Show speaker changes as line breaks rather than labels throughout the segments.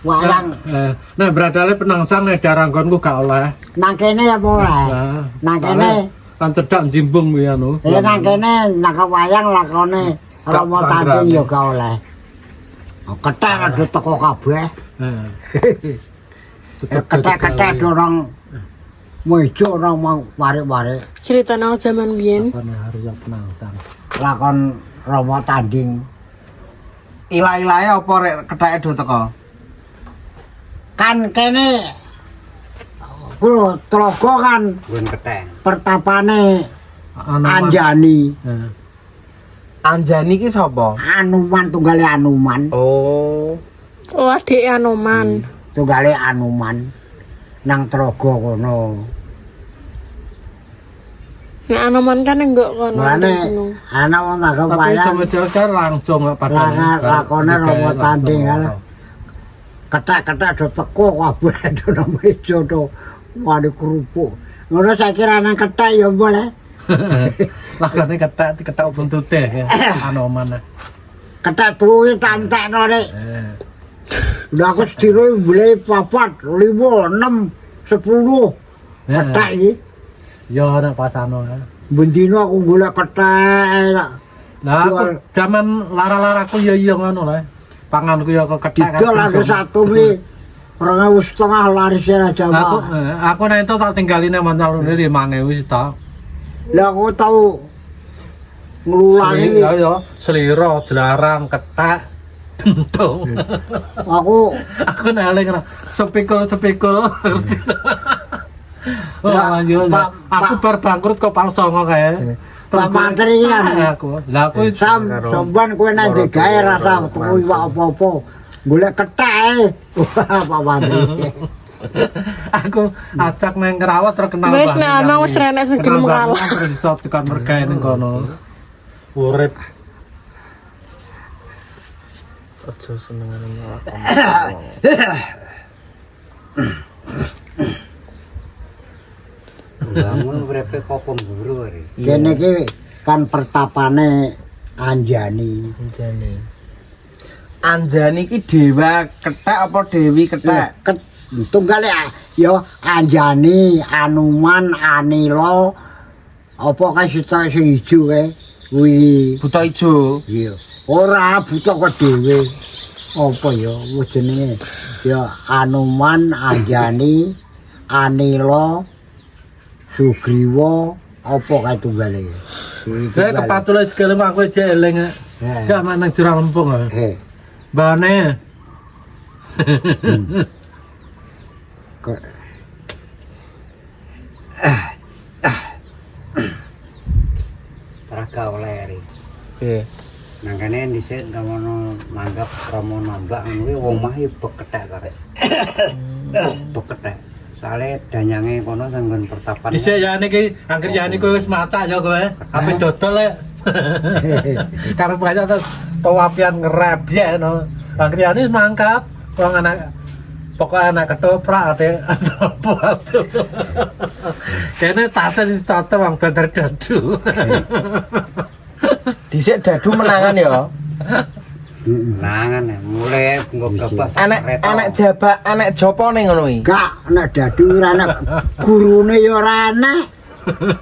wayang.
Nek bradale penangsang nek daranggonku gak oleh.
Nang kene ya oleh. Nang kene
kan cedak jimbung kuwi anu.
Ya nang kene nang wayang lakone Rama Tanding ya gak oleh. Kethek ado teko kabeh. Kethek-kethek dorong mejo nang warik-warik.
Cerita nang zaman biyen.
Harus penangsang.
Lakon Rama Tanding.
Ilah-ilahe apa rek ketheke do teko?
Kan kene kulo Tlaga kan
Gun kethek.
pertapane Anjani.
Anjani ki sapa?
Anuman tunggale Anuman.
Oh.
Oh, adik Anoman.
Tunggale Anuman nang Tlaga kono.
Nek Anoman kan enggak kono.
Mulane ana wong tak
Tapi
wayang
sama Jawa langsung pada
lakone Rama Tanding kan. Kethek-kethek do teko kabeh do nang meja do. Waduh kerupuk. Ngono saiki ra nang kethek ya boleh.
Lakane ketak buntute ya. Anoman.
Kethek tuwi tak entekno rek. Udah aku sediro boleh 4, 5, 6, 10 kethek iki.
Ya nek pas anu.
Bendino aku golek kethek.
Nah, aku zaman lara-laraku ya iya ngono lah. Panganku ya kok kethek.
Didol aku satu mi 2,5 laris aja
Aku nek itu tak tinggalin nang Mantalune 5.000 wis ta.
Lah aku tau nglulangi.
Ya seliro, jelarang, ketak, dentung.
Aku
nek eling sepikul. Wah, aku bar bangkrut kok pal 9 kae.
Pak Menteri kan
Aku. Lah aku
samban kowe nek digawe rasa tuku iwak apa-apa. Golek kethek. Pak Menteri.
Aku acak nang Kerawat terkenal
Wis nek ana wis renek sing gelem kalah.
Terus iso tekan mergawe ning kono. Urip.
Aja senengane ngelakon.
Bangun uripe kok pemburu iki.
Kene iki kan pertapane Anjani.
Anjani ki dewa kethek apa dewi kethek?
Tunggale ya Anjani, Anuman, Anila. Apa kae sing ijo kae kuwi.
Buta ijo.
Iya. Ora buta kok dhewe. Apa ya wis jenenge? Ya Anuman, Anjani, Anila, Sugriwa, apa kae tunggale.
Kayak kepatule segala aku aja eling. Gak manang jurang lempung. Bane.
Raga oleh ri.
Piye?
Nang kene dhisik ngono manggap Rama nambak ngono kuwi wong mah bekethek karek. Bekethek. Soale danyange kono sanggon pertapan.
Dhisik ya niki angger ya niku wis macak ya kowe. Ape dodol le. Karep banyak terus towapian ngerep ya no. Angger ya ini mangkat wong anak pokoknya anak ketoprak ade apa tuh. Kene tasnya ditata wong banter dadu.
Dhisik dadu menangan ya.
Nangan mulai nggo gebas.
Anek jopone ngono iki.
Gak nek dadu ora ana gurune ya ora ana.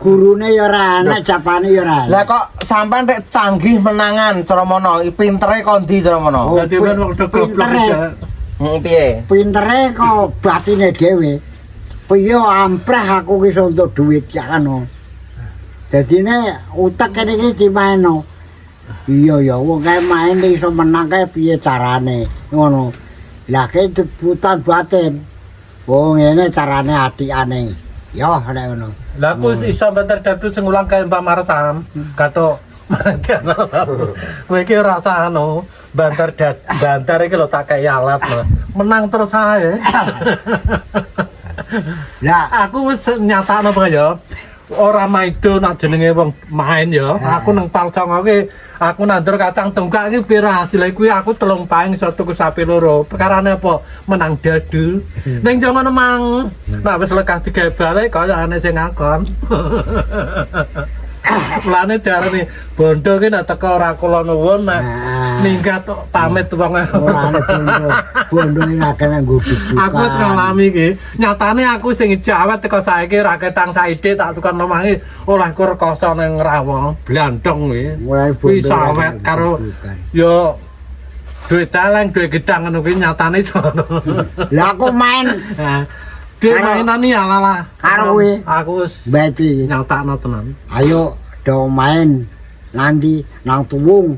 Gurune ya ora ana, japane ya ora ana.
Lah kok sampean rek canggih menangan Cramana, pintere kondi Cramana?
Dadi kan wong goblok ya.
Piye?
Pintere kok batine dhewe. Piye ampreh aku ki iso entuk dhuwit ya kan. Dadine utek kene iki dimaeno. Iya ya wong kae main iso menang kae piye carane ngono. Lah kae debutan batin. Wong ngene carane atikane. Ya nek ngono.
Lah aku iso banter dadu sing ulang kae Mbak Marsam. Katok. Kowe iki ora usah anu, banter iki lho tak kei alat lho. Menang terus ae. Lah aku wis nyatakno apa ya. Ora maido nak jenenge wong main ya. Aku nang pal 9 ki aku nandur kacang tungkak iki pira hasil kuwi aku 3 paing iso tuku sapi loro. Perkarane apa? Menang dadu. Ning jangan mang nek wis lekah digawe balik kaya ane sing ngakon. Mulane diarani bondo ki nek teko ora kula nuwun nek minggat pamit wong.
Ora ana bondo ini akeh nggo dudukan.
Aku wis ngalami iki. Nyatane aku sing jawab teko saiki ra ketang saiki tak tukang omahe oleh ku rekoso ning Rawang, Blandong kuwi.
Mulai
Kuwi
bondo
sawet
akeh
karo
dudukan.
yo duit caleng, duit gedang ngono kuwi nyatane sono.
Lah aku main
Nah, duit
Karo-
mainan iki ala
karo kuwi.
aku wis
beti.
nyatakno tenan.
Ayo do main nanti nang tuwung.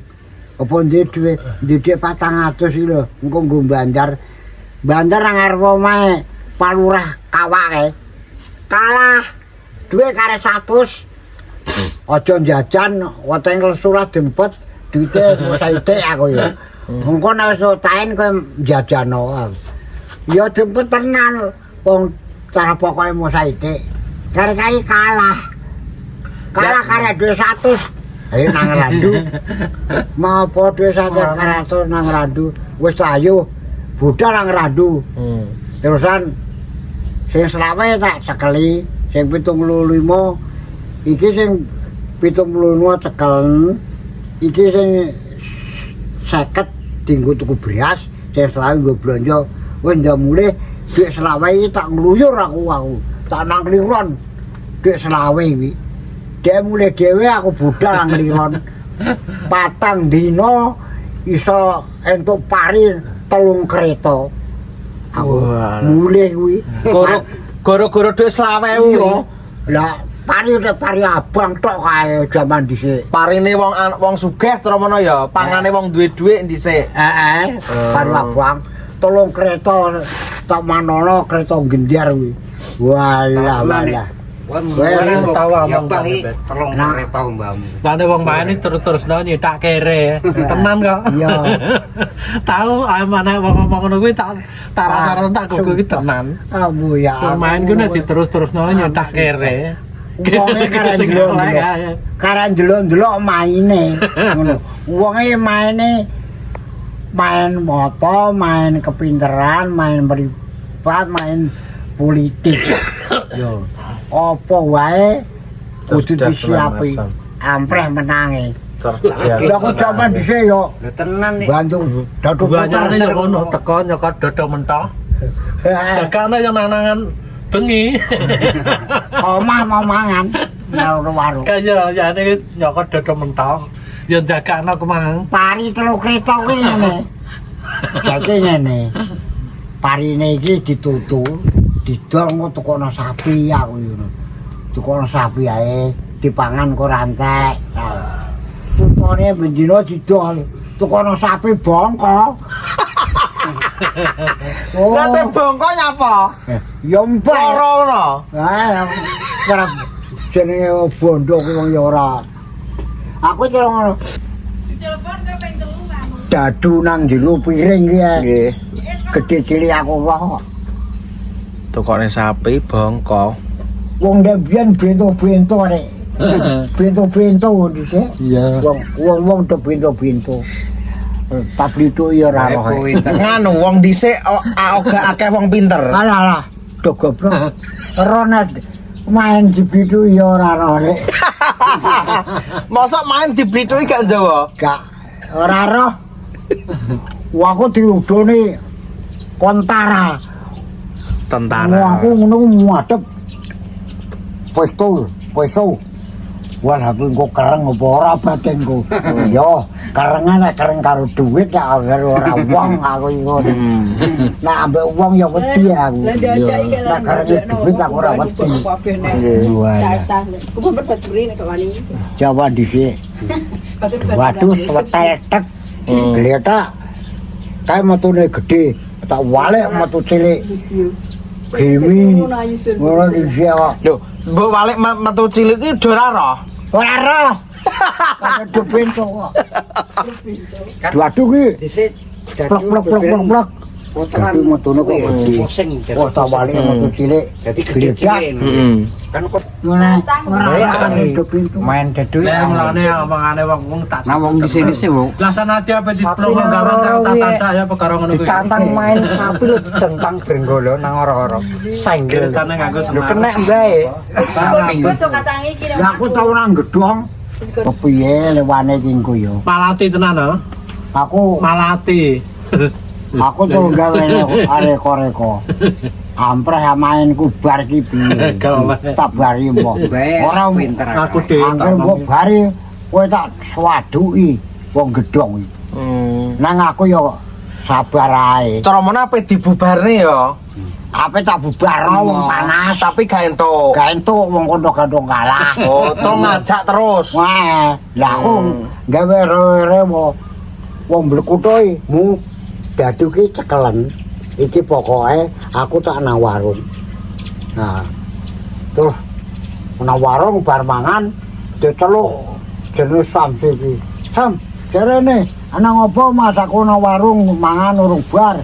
Apa ndek dhuwit 400 iki lho. Engko nggo bandar. Bandar nang arep omahe Palurah Kawake. Kalah dhuwit kare 100. Aja jajan weteng lesurah dempet duwite saithik aku ya. Engko nek wis taen kowe jajano aku. Ya dempet tenan wong cara pokoke mau saithik. Kare-kare kalah. Kalah kare dhuwit 100. Ayo nang randu. Mau apa dhuwit 100 nang randu. Wis ayo budal nang randu. Terusan sing selawe tak cekeli, sing 75 iki sing 75 cekelen. Iki sing 50 dienggo tuku beras, sing selawe nggo blanja. Wis ndak mulih dhuwit selawe iki tak ngluyur aku. Tak nang kliron. Dhuwit selawe iki. Dek mulai dhewe aku budal nang kliron. 4 dina iso entuk pari 3 kereta. Aku mulih kuwi.
Goro-goro dhuwit 20.000.
Iya. Lah pari abang tok kae jaman dhisik.
Parine wong sugih tromono ya, pangane wong duwe dhuwit dhisik.
Heeh. Pari abang 3 kereta tak manono kereta gendar kuwi. Walah.
Tawa
ya
omong
Pak iki
banget.
tolong kereta mbahmu.
Lane wong main iki terus-terusno nyetak kere. Tenan kok.
Iya.
Tahu amane wong ngomong ngono kuwi tak rasa tak gugu iki tenan.
Abu ya.
Wong main ku nek diterus-terusno nyetak kere.
Wonge karen delok maine ngono. Wonge main moto, main kepinteran, main mripat, main politik. Yo. Apa wae kudu disiapi. Ampreh menange. Ya aku jaman dhisik yo
Lho tenan nih.
bantu dadu
Banyane ya ngono teko nyokot dodo mentok. Jagane yang nanangan bengi.
Omah mau mangan nang warung.
Kaya jane nyokot dodo mentok. Ya jagane kemang.
Pari 3 kereta kuwi ngene. Dadi ngene. Parine iki ditutu, didol engko tukono sapi aku ngono. Tukono sapi ae dipangan kok rantek. Tutone bendina didol, tukono sapi bongko.
Lah bongko nyapa?
Ya mbak.
Loro ngono.
Ah, kerep jenenge bondo kuwi wong ya ora. Aku terus ngono. Dadu nang jero piring ki.
Nggih.
Gedhe cilik aku wae.
Tukone sapi bongko.
Wong ndek biyen bento-bento rek. Bento-bento dhisik.
Iya.
Wong do bento-bento. Tapi itu ya ora roh.
Nganu wong dhisik ora akeh wong pinter.
Alah, do goblok. Ronald main jibitu ya ora roh rek.
Mosok main diblituki gak Jawa?
Gak ora roh. Wah aku diudoni kontara.
Tentara.
Aku ngono muadep. Pistol. Wah aku engko kereng apa ora batinku. Yo, kerengan nek kereng karo duit nek karo ora wong aku iku. Nek ambek wong ya wedi aku. Nek kereng duit aku ora wedi. Coba dhisik. Waduh, sewetel tek. Gletak. Kae metune gedhe, tak walek metu cilik. Gimi. Ora dhisik kok.
Lho, mbok balik metu cilik iki do ora roh.
Ora roh. Kan do pintu kok. Waduh ki.
Dhisik
Plok. Tapi metune kok gedhe.
pusing jadi
Oh, tak walek metu cilik.
Jadi gede
Gledak.
cilik. Kan kok
Ora do pintu.
main dadu
Lah mulane omongane wong tak.
nah wong di sini sih wong
Lah sanadyan apa diplong gawan tata ya perkara ngono kuwi.
ditantang main sapi lho ditentang brenggolo nang ora-ora senggel
Ceritane nganggo
lho
semangat.
kena bae
Lah aku tau nang gedhong. Kepiye lewane iki engko ya.
Palati tenan lho.
Aku
malati.
aku tuh gawe areko-reko. Ampreh main kubar ki piye. Tak bari mbok. Ora
pinter.
Aku dhewe
angger mbok bari kowe tak swaduki wong gedhong iki. Nang aku yo sabar ae.
Cara mana ape dibubarne ya?
Ape tak bubarno wong panas
Tapi gak entuk.
gak entuk wong kono gandong kalah.
Oh, to ngajak terus.
Wah, lah aku gawe rewe wong blekutho mu dadu ki cekelen. Iki pokoke aku tak nang warung. Nah, terus nang warung bar mangan diceluk jenis Samsi iki. Sam, jarene ana ngopo Mas aku nang warung mangan urung bar.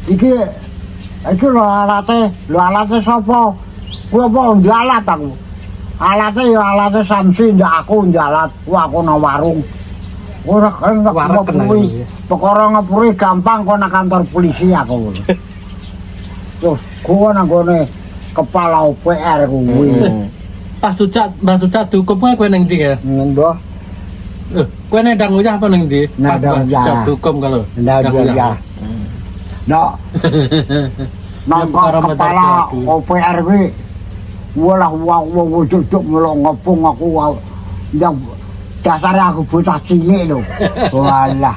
Iki lho alate sapa? Kuwi apa ndalat aku. Alate ya alate Samsi ndak aku ndalat. Wah aku nang warung. Ora kan ngepuri. Perkara ngepuri gampang kok nang kantor polisi aku. Terus kuwi nang gone kepala UPR kuwi.
Pas Mbah Sucak dihukum kowe ning ndi ya?
Mbah,
Kowe nendang uyah apa ning ndi?
Nendang uyah.
Sucak dihukum kalau.
ndak ya. Nah, nang kepala UPR kuwi walah wong duduk melok ngopong aku ndang dasare aku bocah cilik lho. Walah.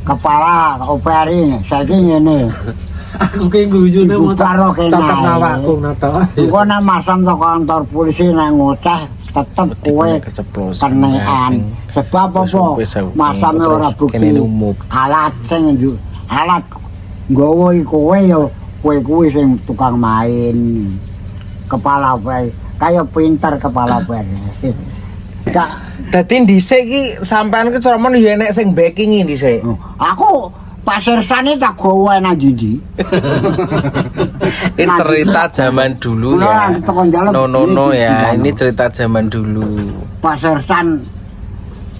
Kepala UPR ini saiki ngene.
Aku ki guyune mau
Karo kene.
tetep awakku nato.
Engko nang masam ke kantor polisi nang ngoceh tetep kowe kenekan. Sebab apa? Masame ora bukti. Alat sing alat nggawa kowe yo kowe kuwi sing tukang main. Kepala bae kaya pinter kepala bae. Kak,
Dadi dhisik iki sampean ki cara men ya enek sing backing dhisik.
aku pasir sane tak gawa nang ndi.
Ini cerita zaman dulu ya. No ya, ini cerita zaman dulu.
Pasirsan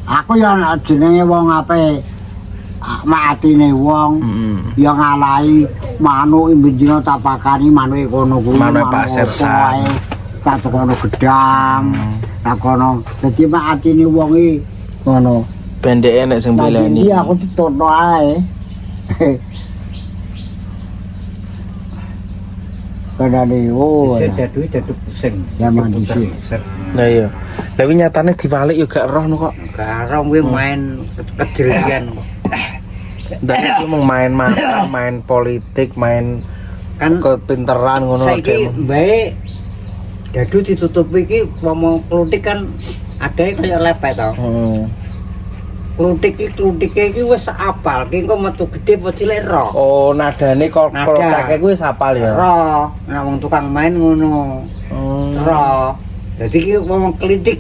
aku yang jenenge wong ape matine wong ya ngalahi manuk imbendina tak pakani manuke kono kuwi
Manuke Pasirsan.
tak kono gedang tak kono dadi matine wong iki ngono
Pendeke nek sing beleni.
iki aku ditono ae kadane oh
Dadu pusing.
zaman dhisik.
Lah iya. Lah wi nyatane diwalik yo gak roh kok.
Karo kuwi main kejelian.
Ndak itu mung main mata, main politik, main
Kan
kepinteran ngono
saiki bae dadu ditutupi iki ngomong klutik kan adae kaya lepet to. Klutike iki wis apal, ki engko metu gedhe apa cilik ro.
Oh, nadane kok kloteke kuwi sapal ya.
Ro, nek wong tukang main ngono. Ro. Dadi ki ngomong klitik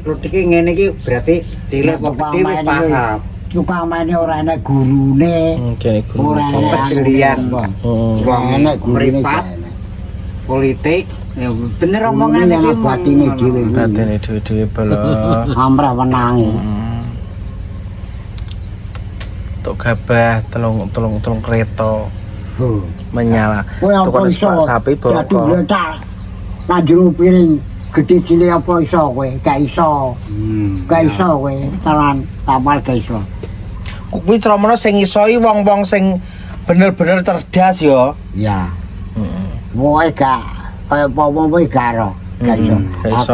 klutike ngene iki berarti cilik apa gedhe wis paham.
Tukang maine ora enek gurune.
Kene guru.
Ora enek
kejelian.
Ora enek gurune.
Meripat. Politik, ya bener omongan iki
batine dhewe.
Batine dhewe-dhewe bolo.
Amrah wenange.
Tok gabah telung kereta menyala.
Kowe apa
Tukang
iso?
sapi
Dadi
boko.
bletak. Nang jero piring gedhe cilik apa iso kowe? Gak iso. Gak iso kowe. Taran tapal gak iso.
Kuwi cramana sing iso iki wong-wong sing bener-bener cerdas ya.
Ya. Woe gak kaya apa-apa iki gak ro. Gak iso.
Iso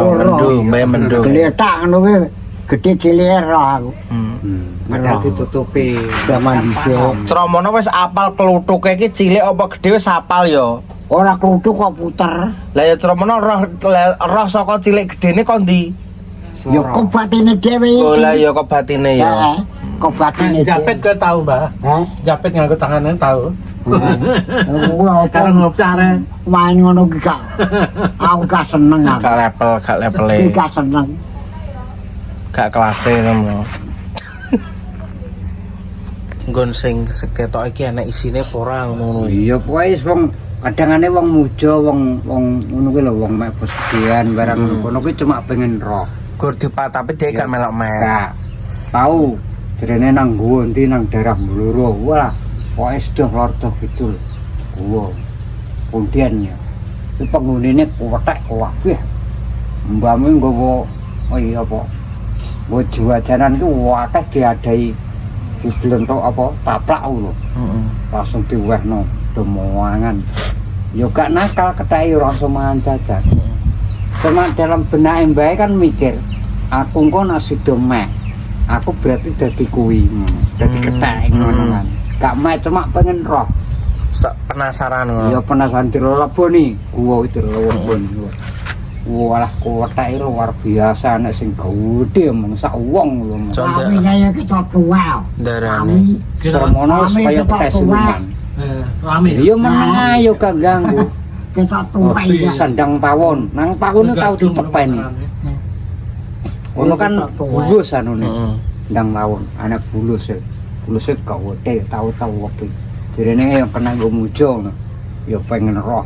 mendung.
Gletak ngono kuwi gedhe cilik ro aku.
Padahal ditutupi
Zaman dhisik.
Cramana wis apal klutuke iki cilik apa gedhe wis apal ya.
Ora kluthuk kok puter.
Lah ya cramana roh saka cilik gedene kok ndi?
Ya kok batine dhewe iki.
Oh lah ya kok batine ya.
Heeh. Kok batine
Japit kowe tau, Mbah?
Hah?
Japit nganggo tanganan tau.
Ora apa
Karo ngopcare.
main ngono ki gak. Aku gak seneng aku.
Gak lepele.
Iki gak seneng.
Gak kelase ngono. Nggon sing seketok iki ana isine apa ora ngono.
iya kuwi wong kadangane wong muja wong ngono kuwi lho wong mek pesugihan barang ngono kuwi cuma pengen roh.
Gur dipatapi dhek gak melok meh.
Gak tahu jerene nang nggo endi nang daerah Bluro. Wah, pokoke sedoh lorto gitu. Gua. Kemudian ya. Itu penghunine kuwetek kabeh. Mbame nggowo oh iya apa. Nggo jajanan ku akeh diadahi dibelentok apa taplak lho.
Heeh.
Langsung diwehno demoangan. Yo gak nakal kethake ora iso mangan jajan. Cuma dalam benak mbae kan mikir, aku engko nek sida mek. Aku berarti dadi kuwi ngono. Dadi kethake ngono kan. Gak mek cuma pengen roh.
Sak penasaran ngono.
Ya penasaran dileboni, gua itu leboni. Walah kethake luar biasa nek sing gede mung sak wong lho.
Contoh
Kami kaya kita tua.
darane.
Semono supaya tes siluman.
Lami.
Iya meneng ayo gak ganggu.
Kita
Oh,
tua ya.
sandang tawon, nang tawon tau dipepeni. Ono kan bulus anune.
Heeh.
Ndang tawon, anak bulus e. Bulus e gawede tau-tau wae. Jirene yang kena nggo mujo. Ya pengen roh.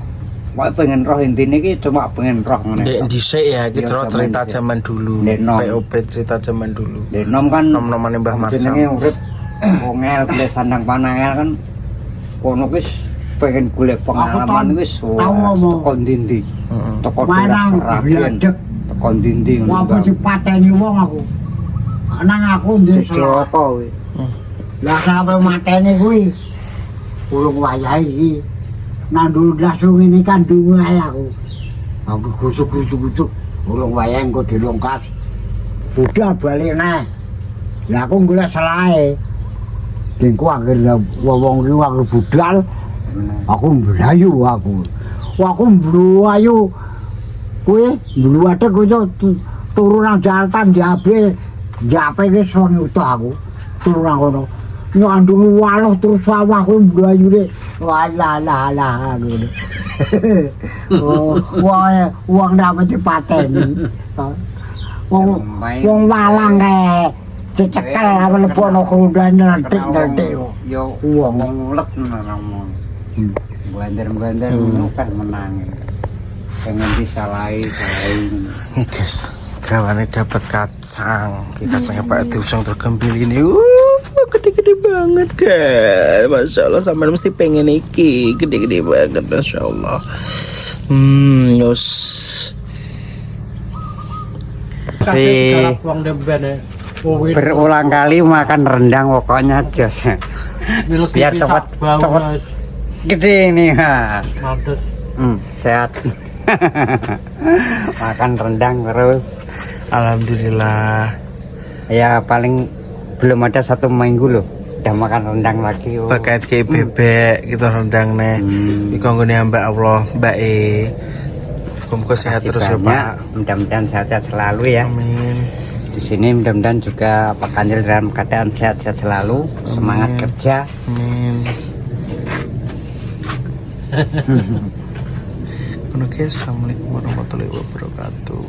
Wae pengen roh intine iki cuma pengen roh ngene.
Dek dhisik ya iki
Iya,
cerita
zaman
zaman dulu.
Dek nom.
POP cerita zaman dulu.
Denom kan
Nom-nomane Mbah
jenenge
Marsam.
urip wongel kle sandang panangel kan kono wis pengen golek pengalaman wis
tau ngomong.
teko ndi-ndi.
Heeh.
Teko
Barang
Raden,
bledek.
teko ndi-ndi ngono.
Wah, dipateni wong aku. Nang aku ndek salah.
Apa kuwi?
Lah sampe mateni kuwi. Ulung wayahe iki. Nang ndul langsung ini kan dungai aku. Aku kusuk-kusuk-kusuk. Ulung wayahe engko dilongkas. Budal balik neh. Lah aku golek selae. Dengku akhirnya wong iki aku budal. Aku mlayu aku. Wah aku mlayu. Kuwi mluwate kuwi turunan jaltan diabe. Jape ke songi utuh aku. Turunan kono. Nyandung waluh terus sawahku mlayune. Walah ngono. Oh, wong dapat dipateni. Wong walang kae dicekel apa lebono krundan nentik-nentik.
Yo
Wong.
wong lek nang Bander-bander ngono kan menang. Pengen disalahi.
Guys, kawannya dapat kacang. Ki kacangnya Pak Tusang tergembil ini. Gede-gede banget guys. Masya Allah, sampai mesti pengen iki. Gede-gede banget, Masya Allah. Yos.
Kabeh wong dembene.
Berulang kali makan rendang pokoknya jos. Biar cepat gede ini ha.
Mantes.
Sehat. Makan rendang terus.
Alhamdulillah.
Ya paling belum ada 1 minggu loh. Udah makan rendang lagi. Oh.
Pakai kayak bebek gitu rendang nih. Iku nggone Mbak Allah, Mbak E. Muka sehat
Makasih
terus ya
banyak.
Pak.
Mudah-mudahan sehat selalu ya.
Amin.
Di sini mudah-mudahan juga Pak Kanjil dalam keadaan sehat-sehat selalu. Semangat kerja.
Amin. Oke, assalamualaikum warahmatullahi wabarakatuh.